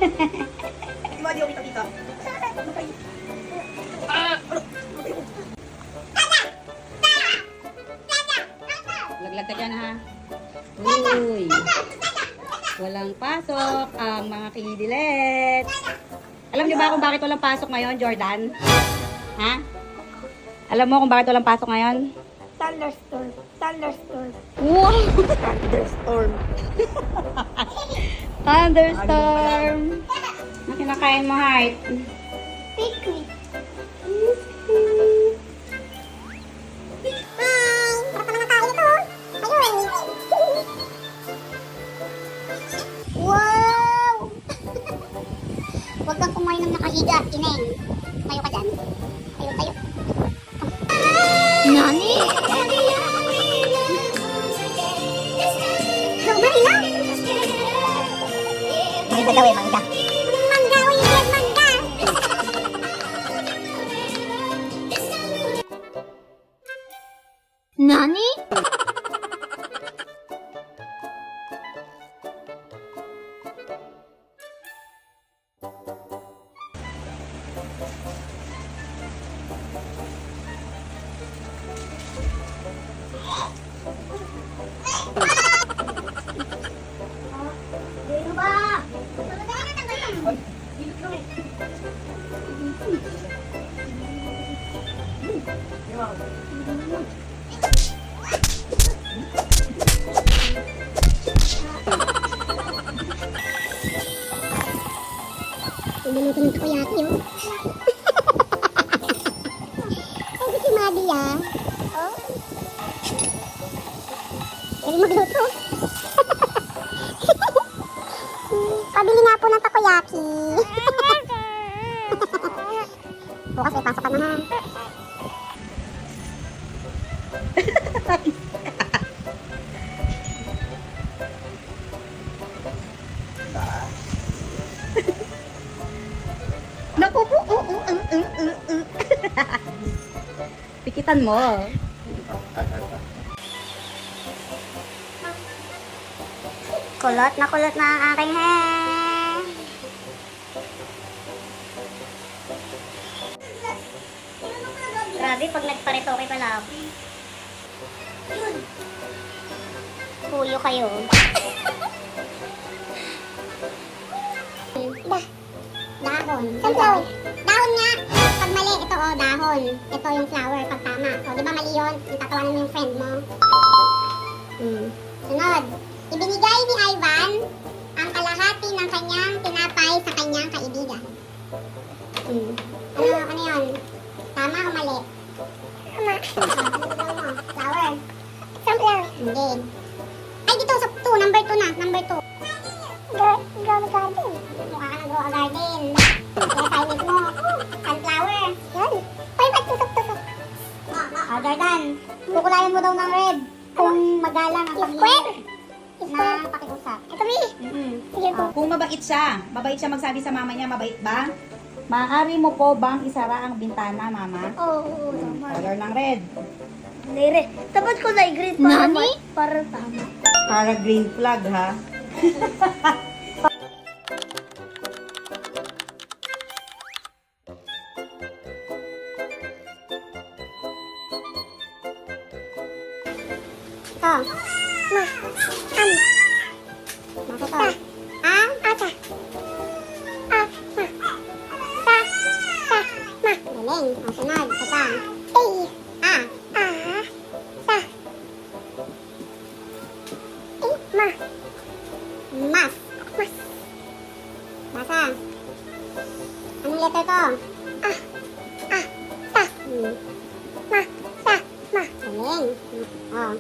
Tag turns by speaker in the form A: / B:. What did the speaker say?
A: Di ba di ako kita-kita?
B: Laglag ka dyan ha. Uy. Walang pasok ang mga kidilet. Alam niyo ba kung bakit walang pasok ngayon, Jordan? Ha? Alam mo kung bakit walang pasok ngayon?
A: Thunderstorm. Thunderstorm.
B: Wow!
A: Thunderstorm.
B: Thunderstorm! Ano kinakain mo, Heart?
A: Picnic.
C: Wow! Huwag kang kumain ng nakahiga, Ineng. Tayo ka dyan. Tayo, tayo. Nani? Marina? Mangga daw eh, mangga. Mangga, weekend, mangga. Nani? Luluto ng takoyaki yun. Ay, si Maddie ah. Oh. Galing magluto. Pabili nga po ng takoyaki. Bukas ay pasok ka na ha.
B: Naku po! Pikitan mo.
C: Kulot na ang aking hair. Grabe, pag nagparitoke pala ako. Puyo kayo. Dahon. Sunflower. Dahon nga. Pag mali, ito oh, dahon. Ito yung flower pag tama. O, di ba mali yun? Natatawanan mo yung friend mo. Sunod. Ibinigay ni Ivan ang kalahati ng kanyang tinapay sa kanyang kaibigan. Ano yun? Tama o mali? Tama. Flower. Sunflower. Hindi. Ay, dito sa 2. Number 2 na. Number 2. Grow garden. Mukha ka na grow garden. Kaya timing mo. Sunflower. Yan. Uy, ba't tusok-tusok? Jordan, kukulayan mo daw ng red kung magalang ang pag-square na pakiusap. Ito, Mi. Sige po.
B: Kung mabait siya magsabi sa mama niya, mabait ba? Maaari mo po bang isara ang bintana, mama?
C: Oo.
B: Color ng red.
A: Red. Dapat ko na i-green para
C: Nani?
A: para tama.
B: Para green flag, ha?
C: Ito. Nasa to. Asa. Galing. Ang sunod. Ito pa. Mas. Basa. Anong letter to? Galing. Oh.